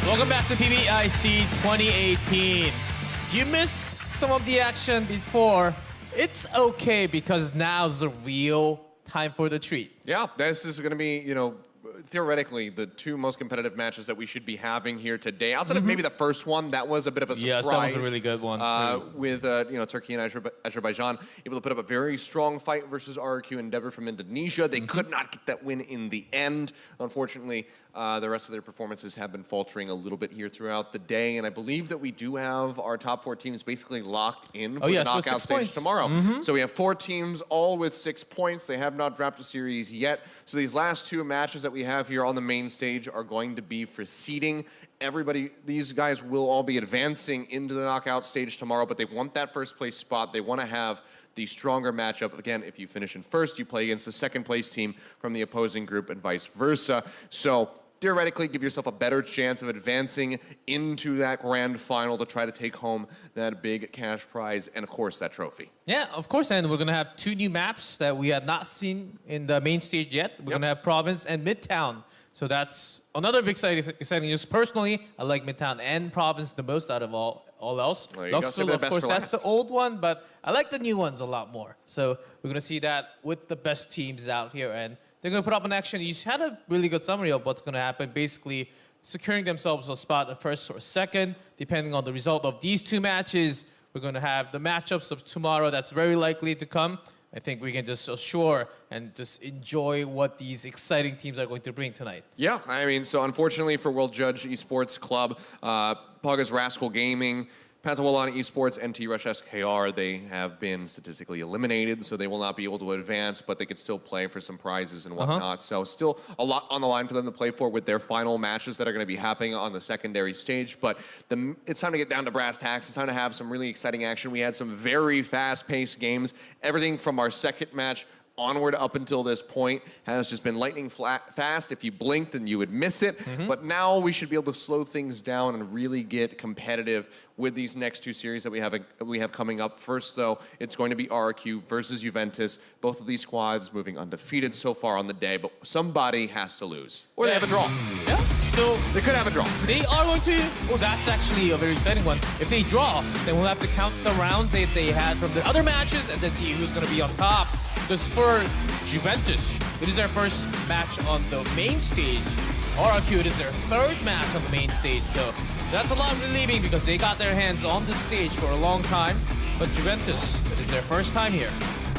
Welcome back to PBIC 2018. If you missed some of the action before, it's okay because now's the real time for the treat. Yeah, this is going to be, theoretically, the two most competitive matches that we should be having here today. Outside of maybe the first one, that was a bit of a surprise. Yes, that was a really good one, with, Turkey and Azerbaijan able to put up a very strong fight versus RRQ Endeavour from Indonesia. They could not get that win in the end. Unfortunately, the rest of their performances have been faltering a little bit here throughout the day, and I believe that we do have our top 4 teams basically locked in for the knockout stage tomorrow. So we have 4 teams, all with 6 points. They have not dropped a series yet. So these last 2 matches that we have here on the main stage are going to be for seeding. Everybody, these guys will all be advancing into the knockout stage tomorrow, but they want that first place spot. They want to have the stronger matchup. Again, if you finish in first, you play against the second place team from the opposing group and vice versa. So theoretically, give yourself a better chance of advancing into that grand final to try to take home that big cash prize and, of course, that trophy. Yeah, of course, and we're going to have 2 new maps that we have not seen in the main stage yet. We're going to have Province and Midtown. So that's another big exciting news. Personally, I like Midtown and Province the most out of all else. Well, Knoxville, of course, that's the old one, but I like the new ones a lot more. So we're going to see that with the best teams out here, and they're going to put up an action. You had a really good summary of what's going to happen, basically securing themselves a spot at first or second, depending on the result of these 2 matches. We're going to have the matchups of tomorrow that's very likely to come. I think we can just assure and just enjoy what these exciting teams are going to bring tonight. Yeah, I mean, so unfortunately for World Judge Esports Club, Paga's Rascal Gaming, Pantawalana Esports, and T-Rush SKR, they have been statistically eliminated, so they will not be able to advance, but they could still play for some prizes and whatnot. So still a lot on the line for them to play for with their final matches that are going to be happening on the secondary stage. But it's time to get down to brass tacks. It's time to have some really exciting action. We had some very fast-paced games. Everything from our second match onward up until this point has just been lightning fast. If you blinked, then you would miss it. But now we should be able to slow things down and really get competitive with these next 2 series that we have coming up. First, though, it's going to be RRQ versus Juventus. Both of these squads moving undefeated so far on the day, but somebody has to lose. Or they have a draw. Yeah, still. They could have a draw. They are going to, well, that's actually a very exciting one. If they draw, then we'll have to count the rounds they had from the other matches and then see who's going to be on top. Because for Juventus, it is their first match on the main stage. RRQ, it is their 3rd match on the main stage. So that's a lot relieving because they got their hands on the stage for a long time. But Juventus, it is their first time here.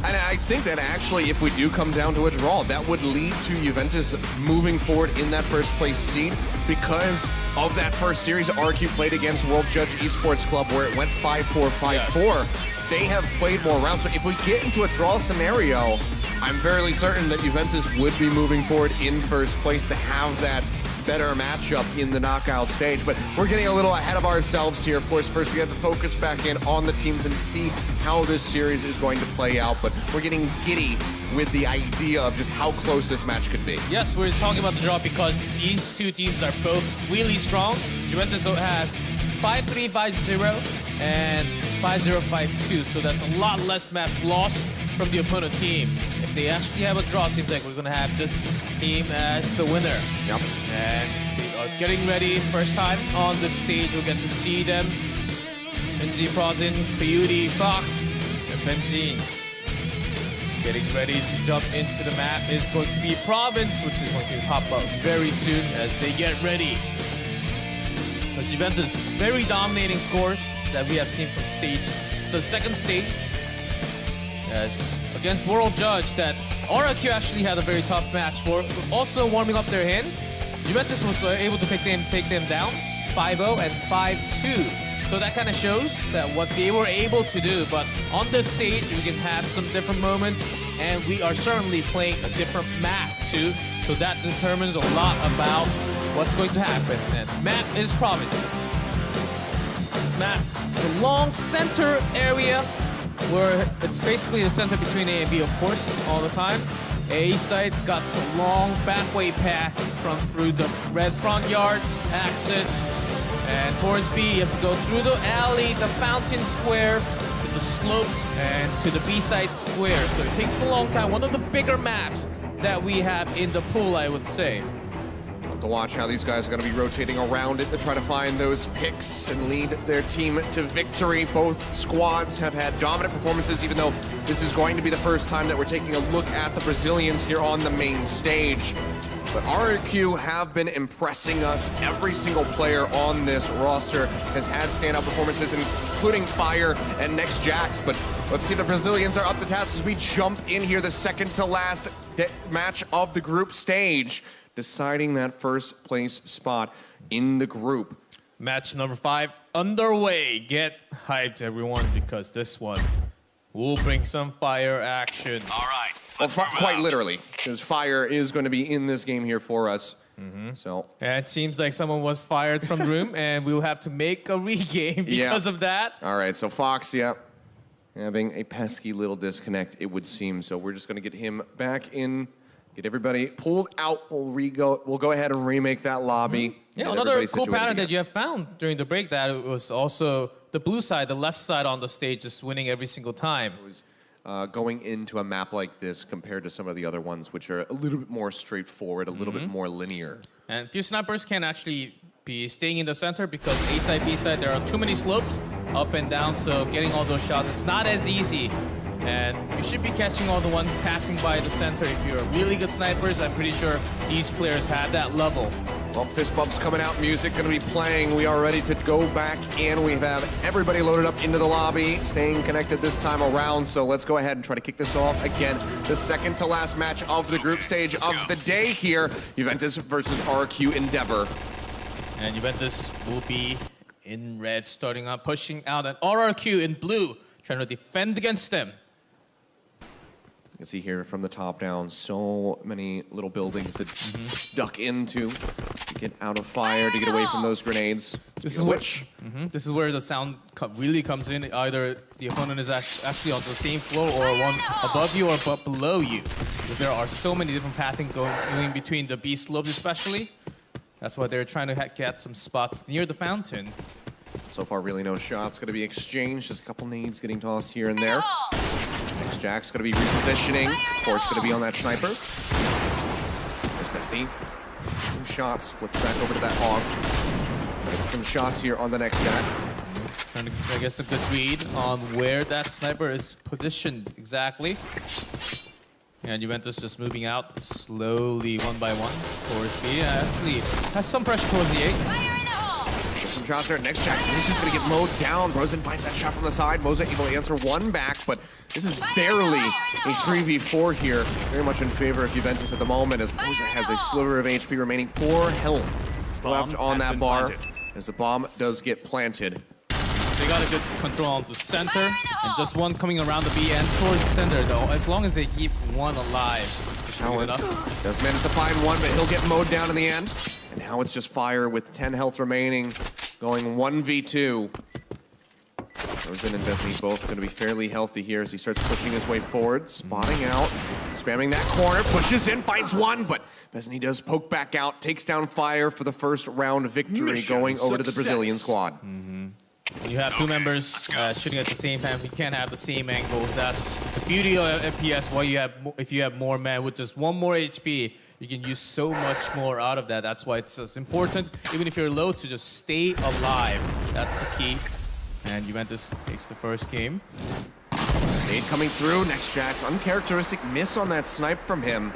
And I think that actually, if we do come down to a draw, that would lead to Juventus moving forward in that first place seed because of that first series RRQ played against World Judge Esports Club where it went 5-4, 5-4. Yes. They have played more rounds. So if we get into a draw scenario, I'm fairly certain that Juventus would be moving forward in first place to have that better matchup in the knockout stage. But we're getting a little ahead of ourselves here. Of course, first we have to focus back in on the teams and see how this series is going to play out. But we're getting giddy with the idea of just how close this match could be. Yes, we're talking about the draw because these 2 teams are both really strong. Juventus has 5-3, 5-0, and 5-0, 5-2. So that's a lot less maps lost from the opponent team. If they actually have a draw, it seems like we're going to have this team as the winner. Yep. And we are getting ready. First time on the stage, we'll get to see them. Benzi, Prozin, Coyote, Fox, and Benzine. Getting ready to jump into the map is going to be Province, which is going to pop up very soon as they get ready. As Juventus, very dominating scores that we have seen from the second stage. As against World Judge, that RRQ actually had a very tough match for. Also warming up their hand, Juventus was able to take them down 5-0 and 5-2. So that kind of shows that what they were able to do. But on this stage, we can have some different moments, and we are certainly playing a different map too. So that determines a lot about what's going to happen. And map is Province. This map is a long center area where it's basically the center between A and B, of course, all the time. A side got the long backway pass through the red front yard axis. And towards B, you have to go through the alley, the fountain square, to the slopes, and to the B side square. So it takes a long time. One of the bigger maps that we have in the pool, I would say. To watch how these guys are going to be rotating around it to try to find those picks and lead their team to victory. Both squads have had dominant performances, even though this is going to be the first time that we're taking a look at the Brazilians here on the main stage. But RRQ have been impressing us. Every single player on this roster has had standout performances, including Fire and Next Jax. But let's see if the Brazilians are up to task as we jump in here, the second to last match of the group stage, deciding that first place spot in the group. Match number 5 underway. Get hyped, everyone, because this one will bring some fire action. All right. Well, quite literally, because Fire is going to be in this game here for us. So. And it seems like someone was fired from the room, and we'll have to make a regame because of that. All right, so Fox, having a pesky little disconnect, it would seem. So we're just going to get him back in, get everybody pulled out. We'll go ahead and remake that lobby. Yeah, another cool pattern that you have found during the break, that it was also the blue side, the left side on the stage, just winning every single time. Going into a map like this compared to some of the other ones, which are a little bit more straightforward, a little bit more linear. And few snipers can actually be staying in the center because A side, B side, there are too many slopes up and down, so getting all those shots, it's not as easy. And you should be catching all the ones passing by the center. If you're really good snipers, I'm pretty sure these players had that level. Well, fist bumps coming out, music going to be playing. We are ready to go back in. We have everybody loaded up into the lobby, staying connected this time around. So let's go ahead and try to kick this off. Again, the second to last match of the group stage of the day here. Juventus versus RRQ Endeavour. And Juventus will be in red, starting up, pushing out an RRQ in blue, trying to defend against them. You can see here from the top down, so many little buildings to duck into, to get out of fire, to get away from those grenades. This is where the sound really comes in. Either the opponent is actually on the same floor or one above you or below you. There are so many different pathing going in between the B slopes especially. That's why they're trying to get some spots near the fountain. So far, really no shots going to be exchanged. Just a couple nades getting tossed here and there. Next Jack's going to be repositioning. Of course, going to be on that sniper. There's Bestie. Some shots. Flips back over to that hog. Gonna get some shots here on the next Jack. Trying to, I guess, a good read on where that sniper is positioned exactly. And Juventus just moving out slowly, one by one, towards B. Actually, has some pressure towards the A. Some shots there. Next Jack is just going to get mowed down. Rosen finds that shot from the side. Moza able to answer one back, but this is barely a 3v4 here. Very much in favor of Juventus at the moment, as Moza has a sliver of HP remaining. 4 health left on that bar, as the bomb does get planted. They got a good control on the center, and just one coming around the B and towards the center, though. As long as they keep one alive. Allen does manage to find one, but he'll get mowed down in the end. And now it's just Fire with 10 health remaining, going 1v2. Rosen and Besney both going to be fairly healthy here as he starts pushing his way forward, spotting out, spamming that corner, pushes in, finds one, but Besney does poke back out, takes down Fire for the first round victory, going over to the Brazilian squad. When you have two members shooting at the same time, you can't have the same angles. That's the beauty of FPS. Why you have, if you have more men with just one more HP, you can use so much more out of that. That's why it's important, even if you're low, to just stay alive. That's the key. And Juventus takes the first game. Nade coming through. Next Jack's uncharacteristic miss on that snipe from him.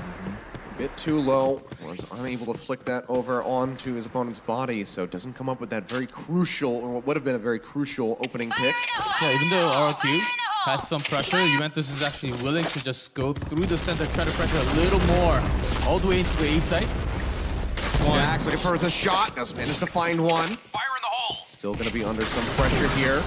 A bit too low. Was unable to flick that over onto his opponent's body, so doesn't come up with that very crucial, or what would have been a very crucial opening pick. Yeah, even though RRQ has some pressure, Juventus is actually willing to just go through the center, try to pressure a little more, all the way into the A site. Jax looking for a shot, does manage to find one. Fire in the hole. Still going to be under some pressure here.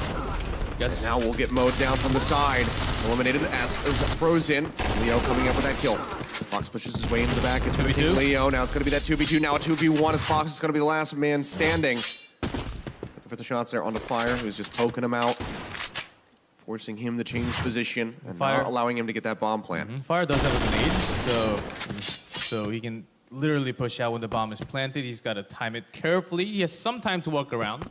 Yes. And now we'll get mowed down from the side. Eliminated as is frozen. Leo coming up with that kill. Fox pushes his way into the back. It's going to be Leo. Now it's going to be that 2v2. Now a 2v1 as Fox is going to be the last man standing. Looking for the shots there onto Fire, who's just poking him out. Forcing him to change position and not allowing him to get that bomb plant. Fire does have a grenade, so he can literally push out when the bomb is planted. He's got to time it carefully. He has some time to walk around.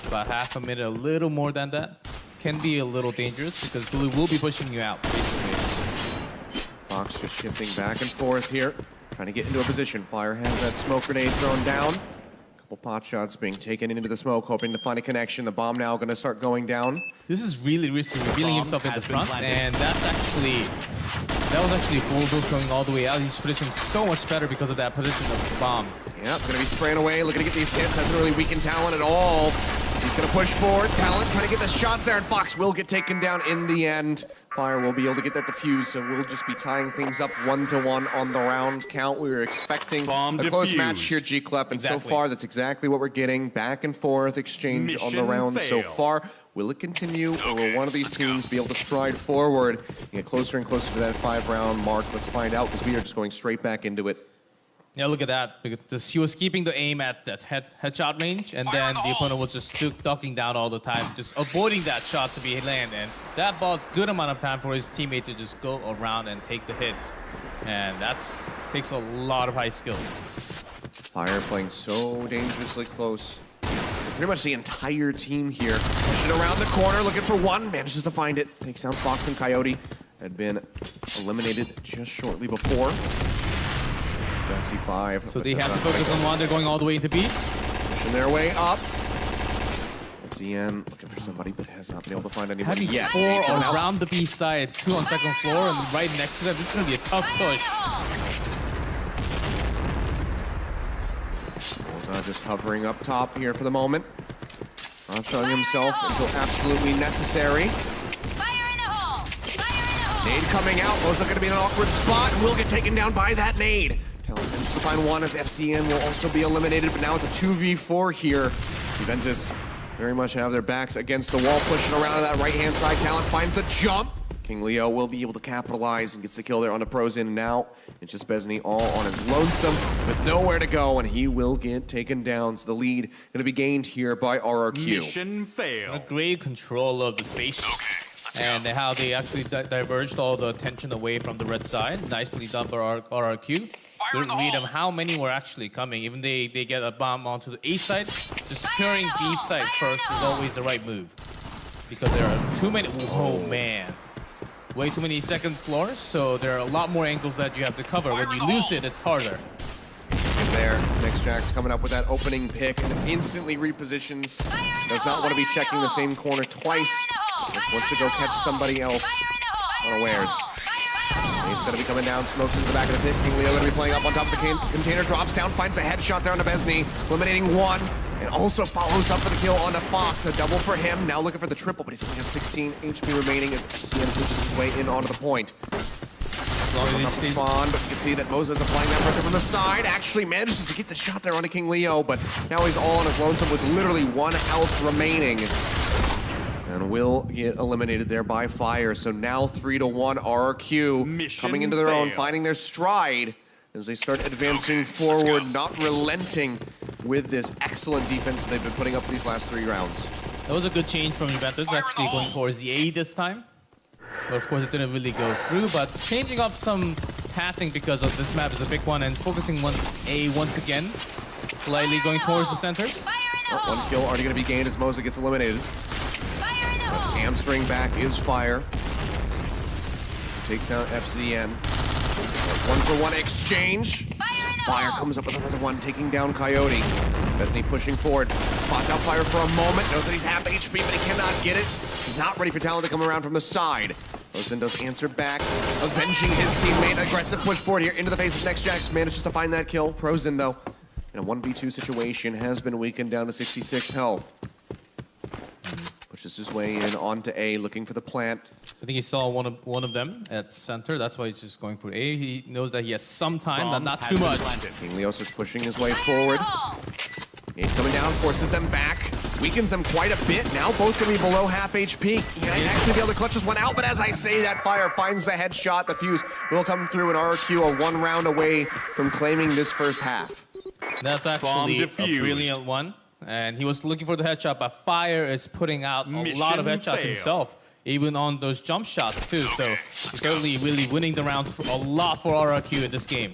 About half a minute, a little more than that. Can be a little dangerous because Blue will be pushing you out, basically. Fox just shifting back and forth here. trying to get into a position. Fire has that smoke grenade thrown down. Couple pot shots being taken into the smoke, hoping to find a connection. The bomb now going to start going down. This is really risky, revealing himself in the front, and that was actually Bulldog going all the way out. He's positioned so much better because of that position of the bomb. Yeah, going to be spraying away, looking to get these hits. Hasn't really weakened Talon at all. He's going to push forward. Talon trying to get the shots there, and Fox will get taken down in the end. Fire will be able to get that defuse, so we'll just be tying things up 1-1 on the round count. We were expecting a close match here, G-Clep, and so far that's exactly what we're getting. Back and forth exchange on the round so far. Will it continue, or will one of these teams be able to stride forward and get closer and closer to that 5-round mark? Let's find out, because we are just going straight back into it. Yeah, look at that. Because he was keeping the aim at that headshot range, and then the opponent was just ducking down all the time, just avoiding that shot to be land. And that bought good amount of time for his teammate to just go around and take the hit. And that takes a lot of high skill. Fire playing so dangerously close. Pretty much the entire team here. Pushing around the corner, looking for one, manages to find it. Takes down Fox and Coyote. Had been eliminated just shortly before. Fancy 5. So they have to focus on one. They're going all the way into B. Pushing their way up. ZN looking for somebody, but has not been able to find anybody yet. 4 around the B side, 2 on second floor, and right next to them. This is going to be a tough push. Bolza just hovering up top here for the moment. Not showing himself until absolutely necessary. Nade coming out. Bolza going to be in an awkward spot and will get taken down by that nade. Talon manages to find one as FCN will also be eliminated, but now it's a 2v4 here. Juventus very much have their backs against the wall, pushing around to that right-hand side. Talon finds the jump. King Leo will be able to capitalize and gets the kill there on the pros in. Now it's just Besney all on his lonesome with nowhere to go, and he will get taken down. So the lead going to be gained here by RRQ. Mission failed. A great control of the space. And how they actually diverged all the attention away from the red side. Nicely done by RRQ. Couldn't read them how many were actually coming. Even they get a bomb onto the A side, just securing B side first is always the right move. Because there are too many, oh man. Way too many second floors, so there are a lot more angles that you have to cover. When you lose it, it's harder. And there, Next Jack's coming up with that opening pick and instantly repositions. Does not want to be checking the same corner twice. Just wants to go catch somebody else unawares. It's going to be coming down, smokes into the back of the pit. King Leo going to be playing up on top of the container, drops down, finds a headshot there on Besney, eliminating one, and also follows up for the kill onto Fox. A double for him, now looking for the triple, but he's only got 16 HP remaining as CN pushes his way in onto the point. Spawn, but you can see that Moses applying that pressure from the side, actually manages to get the shot there onto King Leo, but now he's all on his lonesome with literally 1 health remaining. And will get eliminated there by Fire. So now 3-1 RRQ coming into their own, finding their stride as they start advancing forward, not relenting with this excellent defense they've been putting up these last 3 rounds. That was a good change from Juventus, actually going towards the A this time. But of course it didn't really go through, but changing up some pathing because of this map is a big one, and focusing A once again. Slightly going towards the center. Oh, 1 kill already going to be gained as Moza gets eliminated. Answering back is Fire. So takes out FZN. 1-for-1 exchange. Fire comes up with another one, taking down Coyote. Besney pushing forward. Spots out Fire for a moment. Knows that he's half HP, but he cannot get it. He's not ready for Talon to come around from the side. Ozen does answer back, avenging his teammate. Aggressive push forward here into the face of Next Jax. Manages to find that kill. Prozen, though, in a 1v2 situation, has been weakened down to 66 health. Pushes his way in onto A, looking for the plant. I think he saw one of them at center. That's why he's just going for A. He knows that he has some time, but not too much. King Leos is pushing his way forward. Nade coming down, forces them back. Weakens them quite a bit. Now both going to be below half HP. He might actually be able to clutch this one out, but as I say that, Fire finds the headshot. The fuse will come through, and RRQ are 1 round away from claiming this first half. That's actually a brilliant one. And he was looking for the headshot, but Fire is putting out a lot of headshots himself, even on those jump shots too. So he's certainly really winning the round a lot for RRQ in this game.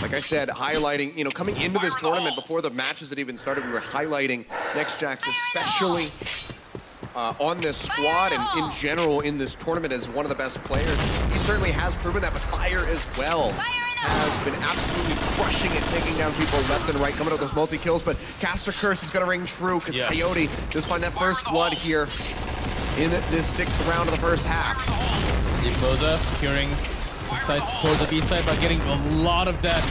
Like I said, highlighting, coming into this tournament before the matches had even started, we were highlighting Next Jax, especially on this squad and in general in this tournament as one of the best players. He certainly has proven that, but Fire as well. has been absolutely crushing it, taking down people left and right, coming out with those multi-kills, but Caster Curse is going to ring true because Coyote does find that first blood here in this 6th round of the first half. Moza securing some sides towards the B side by getting a lot of that.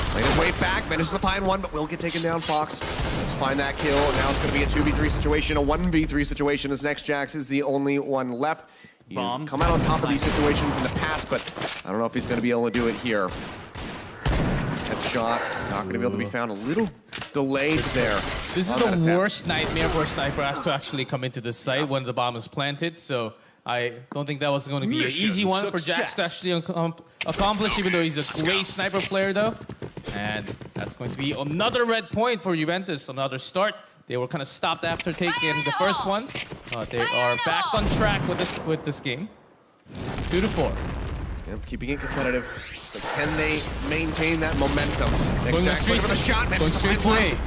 Playing his way back, manages to find one, but will get taken down. Fox let's find that kill. Now it's going to be a 2v3 situation, a 1v3 situation as Next Jax is the only one left. He's come out on top of these situations in the past, but I don't know if he's going to be able to do it here. Headshot, not going to be able to be found. A little delayed there. This is the worst nightmare for a sniper to actually come into the site when the bomb is planted, so I don't think that was going to be an easy one for Jax to actually accomplish, even though he's a great sniper player, though. And that's going to be another red point for Juventus, another start. They were kind of stopped after taking the first one. They are back on track with this game. 2-4. Yep, keeping it competitive. But can they maintain that momentum? Next Jax looking for the shot. Going straight away.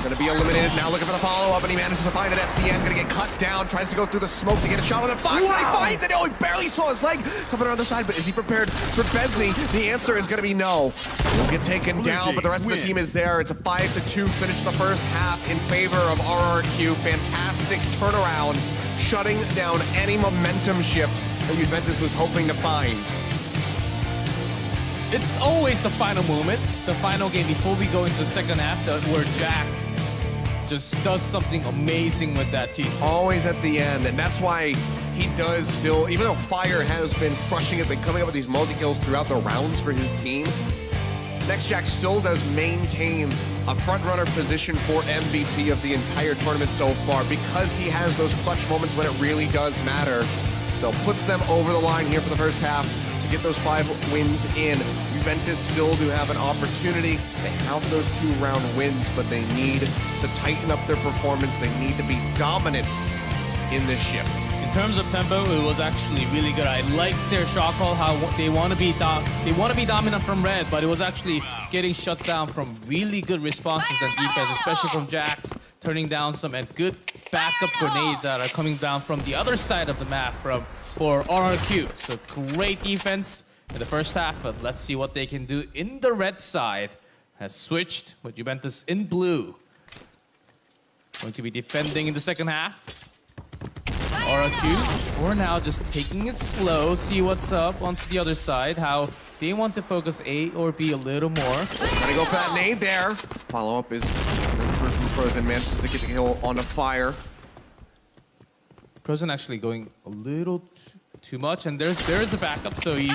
Going to be eliminated now, looking for the follow-up, and he manages to find an FCN. Going to get cut down, tries to go through the smoke to get a shot with a Fox, and he finds it. Oh, he barely saw his leg coming around the side, but is he prepared for Besney? The answer is going to be no. He'll get taken down, but the rest of the team is there. It's a 5-2 finish in the first half in favor of RRQ. Fantastic turnaround, shutting down any momentum shift that Juventus was hoping to find. It's always the final moment, the final game before we go into the second half, where Jax just does something amazing with that team. Always at the end, and that's why he does still, even though Fire has been crushing it, been coming up with these multi-kills throughout the rounds for his team, Next Jax still does maintain a front-runner position for MVP of the entire tournament so far because he has those clutch moments when it really does matter. So puts them over the line here for the first half to get those 5 wins in. Juventus still do have an opportunity. They have those 2-round wins, but they need to tighten up their performance. They need to be dominant in this shift. In terms of tempo, it was actually really good. I liked their shot call, how they want to be dominant from red, but it was actually getting shut down from really good responses and defense, especially from Jax, turning down some and good backup grenades that are coming down from the other side of the map for RRQ. So great defense in the first half, but let's see what they can do in the red side. Has switched with Juventus in blue. Going to be defending in the second half. RRQ, we're now just taking it slow, see what's up onto the other side, how they want to focus A or B a little more. Trying to go for that nade there. Follow-up is coming through from Frozen, manages to get the kill on the Fire. Frozen actually going a little too much, and there is a backup, so he's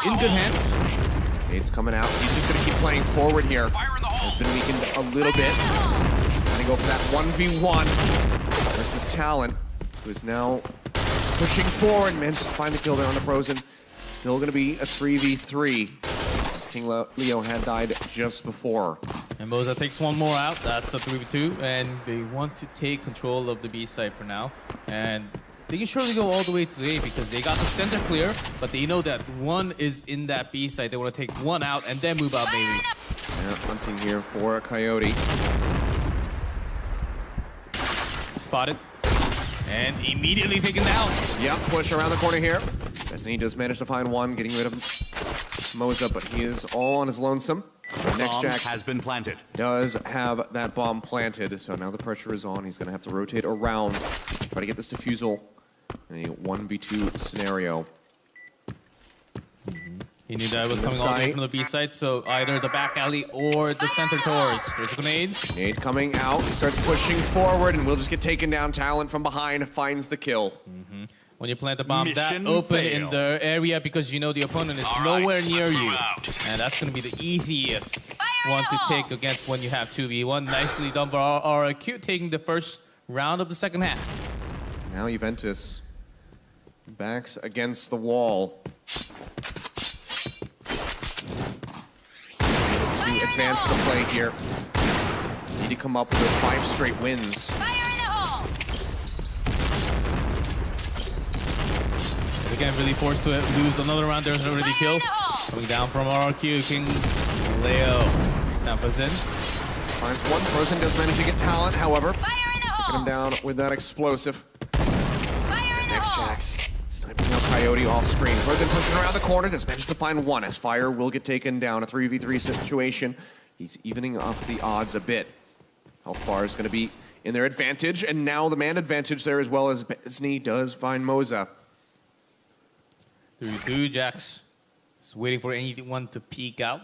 in good hands. Nade's coming out. He's just going to keep playing forward here. Has been weakened a little bit. He's trying to go for that 1v1 versus Talent, who is now pushing forward. Manages to find the kill there on the Frozen. Still going to be a 3v3. As King Leo had died just before. And Moza takes one more out. That's a 3v2, and they want to take control of the B side for now. And they can surely go all the way to the A because they got the center clear, but they know that one is in that B side. They want to take one out and then move out maybe. Yeah, hunting here for a Coyote. Spotted. And immediately taken down. Yep, push around the corner here. Destiny does manage to find one, getting rid of Moza, but he is all on his lonesome. Next Jax has been planted. Does have that bomb planted, so now the pressure is on. He's going to have to rotate around, try to get this defusal in a 1v2 scenario. He knew that it was coming all the way from the B side, so either the back alley or the center towards. There's a grenade. Nade coming out. He starts pushing forward, and will just get taken down. Talent from behind finds the kill. When you plant the bomb that open in the area because you know the opponent is nowhere near you. And that's going to be the easiest one to take against when you have 2v1. Nicely done by RRQ, taking the first round of the second half. Now Juventus backs against the wall. To advance the play here. Need to come up with those 5 straight wins. Again, really forced to lose another round. There's already kill. Coming down from RRQ, King Leo. Sampa's in. Finds one. Frozen does manage to get Talent, however. Taking him down with that explosive. Next Jax Sniping out Coyote off screen. Frozen pushing around the corner. Just managed to find one as Fire will get taken down. A 3v3 situation. He's evening up the odds a bit. Health bar is going to be in their advantage, and now the man advantage there as well as Besney does find Moza. 3-2, Jax is waiting for anyone to peek out.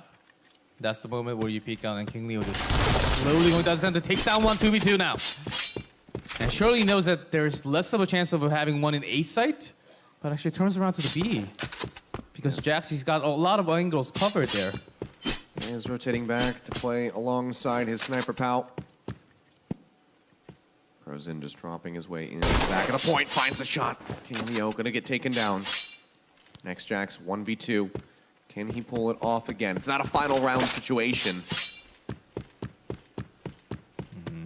That's the moment where you peek out, and King Leo just slowly going down the center, takes down one, 2v2 now. And Shirley knows that there's less of a chance of having one in A site, but actually turns around to the B. Because Jax, he's got a lot of angles covered there. He is rotating back to play alongside his sniper pal. Frozen just dropping his way in. Back at the point, finds the shot. King Leo gonna get taken down. Next Jax, 1v2. Can he pull it off again? It's not a final round situation.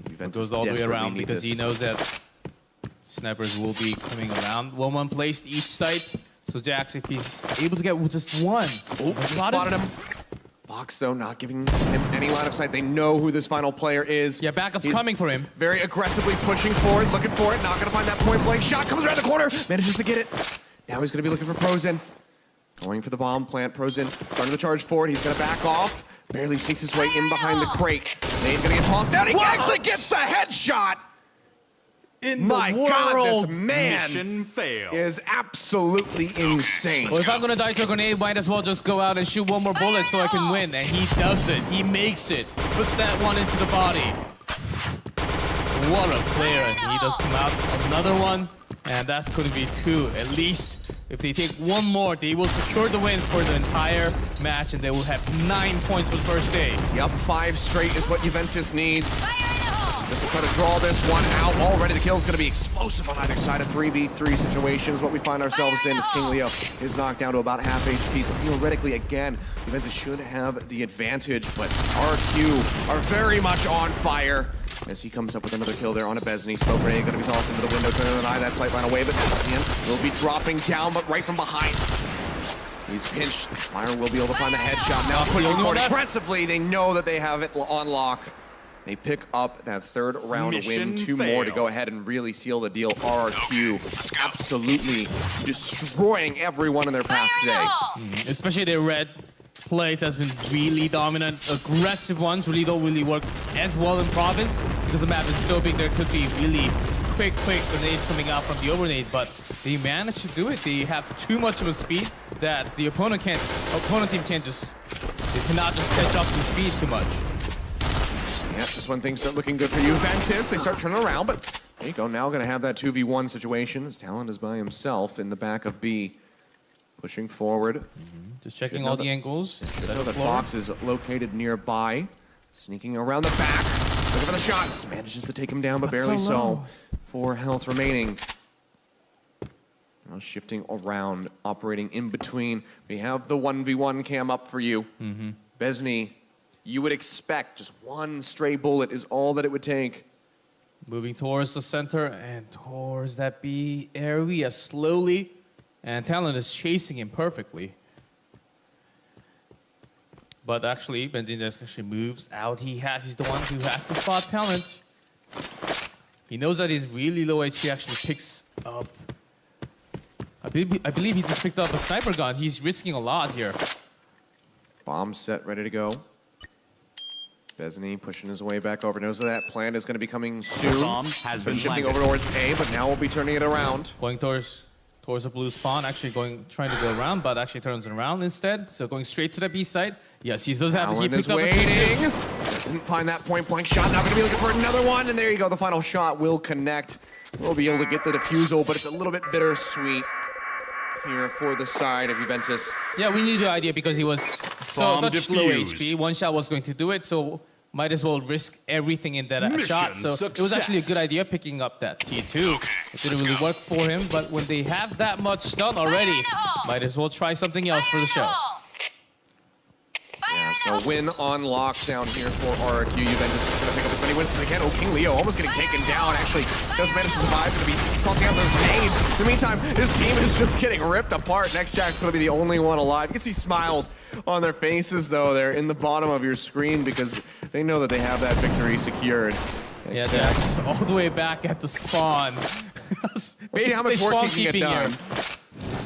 It goes all the way around because he knows that snipers will be coming around. 1-1 placed each site. So Jax, if he's able to get just one. Oh, just spotted him. Fox, though, not giving him any line of sight. They know who this final player is. Yeah, backup's coming for him. Very aggressively pushing forward, looking for it. Not going to find that point blank shot. Comes around the corner. Manages to get it. Now he's going to be looking for Prozen. Going for the bomb plant. Prozen starting to charge forward. He's going to back off. Barely sneaks his way in behind the crate. Nade's going to get tossed down. He actually gets the headshot. My God, this man is absolutely insane. Well, if I'm gonna die to a grenade, might as well just go out and shoot one more bullet so I can win. And he does it. He makes it. Puts that one into the body. What a player. And he does come out. Another one. And that's going to be two. At least if they take one more, they will secure the win for the entire match. And they will have 9 points for the first day. Yup, 5 straight is what Juventus needs. Just to try to draw this one out. Already the kill's going to be explosive on either side. A 3v3 situation is what we find ourselves in as King Leo is knocked down to about half HP. So theoretically, again, Juventus should have the advantage, but RQ are very much on fire as he comes up with another kill there on a Besney. Smoke grenade going to be tossed into the window, turning an eye that sightline away, but Besney will be dropping down, but right from behind. He's pinched. Fire will be able to find the headshot now. Pushing forward aggressively. They know that they have it on lock. They pick up that third round win. 2 more to go ahead and really seal the deal. RRQ absolutely destroying everyone in their path today. Especially their red plays has been really dominant. Aggressive ones really don't really work as well in Province because the map is so big. There could be really quick grenades coming out from the overnade, but they managed to do it. They have too much of a speed that the opponent team can't just, they cannot just catch up to speed too much. Yeah, just when things start looking good for Juventus, they start turning around, but there you go. Now going to have that 2v1 situation as Talon is by himself in the back of B. Pushing forward. Just checking all the angles. Know that Fox is located nearby. Sneaking around the back. Looking for the shots. Manages to take him down, but barely so. 4 health remaining. Now shifting around, operating in between. We have the 1v1 cam up for you. Besney, you would expect just one stray bullet is all that it would take. Moving towards the center and towards that B area slowly. And Talon is chasing him perfectly. But actually, Benzin actually moves out. He's the one who has to spot Talent. He knows that he's really low HP, actually picks up. I believe he just picked up a sniper gun. He's risking a lot here. Bomb set, ready to go. Besney pushing his way back over. Knows that plant is going to be coming soon. Bomb has been shifting planted. over towards A, but now we'll be turning it around. Going towards a blue spawn, actually trying to go around, but actually turns around instead. So going straight to the B side. Yes, he does have. He picked up waiting. Doesn't find that point blank shot. Now going to be looking for another one, and there you go. The final shot will connect. We'll be able to get the defusal, but it's a little bit bittersweet here for the side of Juventus. Yeah, we knew the idea because he was such low HP. One shot was going to do it, so might as well risk everything in that shot. So it was actually a good idea picking up that T2. It didn't really work for him, but when they have that much stun already, might as well try something else for the show. Yeah, so win on lockdown here for RRQ. Juventus trying to pick up as many wins as they can. Oh, King Leo almost getting taken down. Actually, does manage to survive. Going to be tossing out those nades. In the meantime, his team is just getting ripped apart. Next Jack's going to be the only one alive. You can see smiles on their faces, though. They're in the bottom of your screen because they know that they have that victory secured. Yeah, Jax all the way back at the spawn. Let's see how much work he can get done.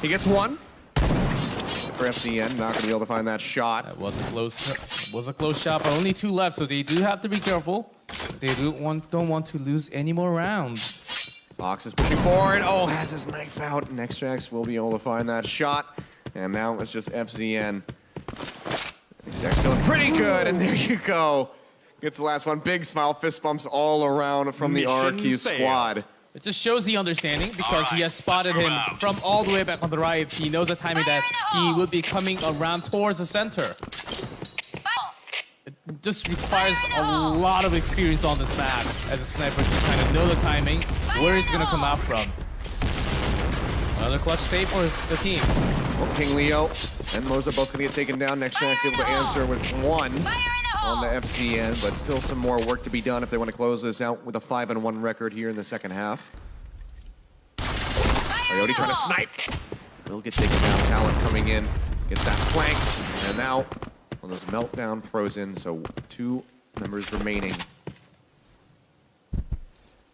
He gets one. For FCN, not going to be able to find that shot. That was a close shot, but only 2 left, so they do have to be careful. They don't want to lose any more rounds. Fox is pushing forward. Oh, has his knife out. Next Jax will be able to find that shot. And now it's just FCN. Jax feeling pretty good, and there you go. Gets the last one. Big smile, fist bumps all around from the RRQ squad. It just shows the understanding because he has spotted him from all the way back on the right. He knows the timing that he will be coming around towards the center. It just requires a lot of experience on this map as a sniper to kind of know the timing, where he's going to come out from. Another clutch save for the team. Well, King Leo and Moza both going to get taken down. Next Jax able to answer with 1 on the FCN, but still some more work to be done if they want to close this out with a 5-1 record here in the second half. Coyote trying to snipe. Will get taken down. Talent coming in. Gets that flank. And now one of those meltdown pros in, so 2 members remaining.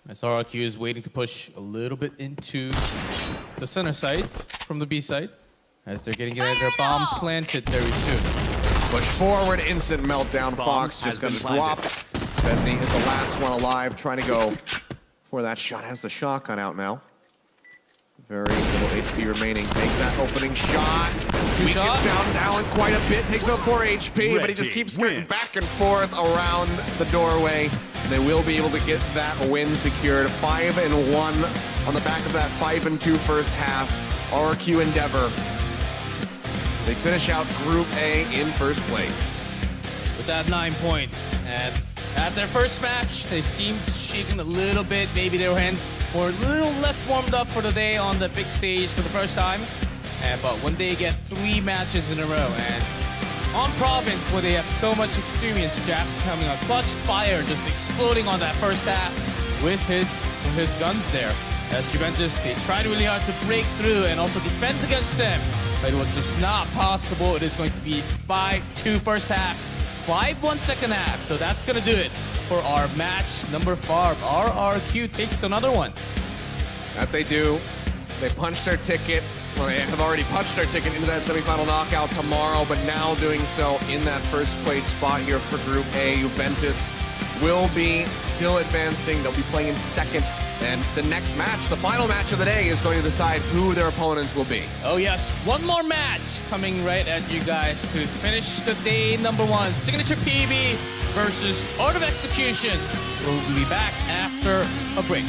As RRQ is waiting to push a little bit into the center side from the B side, as they're getting their bomb planted very soon. Push forward, instant meltdown. Fox just gonna drop. Besney is the last one alive, trying to go for that shot. Has the shotgun out now. Very little HP remaining. Takes that opening shot. Weakens down Talent quite a bit. Takes up 4 HP, but he just keeps skirting back and forth around the doorway. And they will be able to get that win secured. 5-1 on the back of that 5-2 first half. RRQ Endeavour. They finish out Group A in first place. With that 9 points, and at their first match, they seemed shaken a little bit. Maybe their hands were a little less warmed up for the day on the big stage for the first time. But when they get 3 matches in a row, and on Province, where they have so much experience, Jack coming on clutch fire, just exploding on that first half with his guns there. As Juventus, they tried really hard to break through and also defend against them. But it was just not possible. It is going to be 5-2 first half, 5-1 second half. So that's going to do it for our match number 5. RRQ takes another one. That they do. They punched their ticket. Well, they have already punched their ticket into that semifinal knockout tomorrow, but now doing so in that first place spot here for Group A. Juventus will be still advancing. They'll be playing in second. And the next match, the final match of the day, is going to decide who their opponents will be. Oh yes, one more match coming right at you guys to finish the day number 1. Signature PB versus Art of Execution. We'll be back after a break.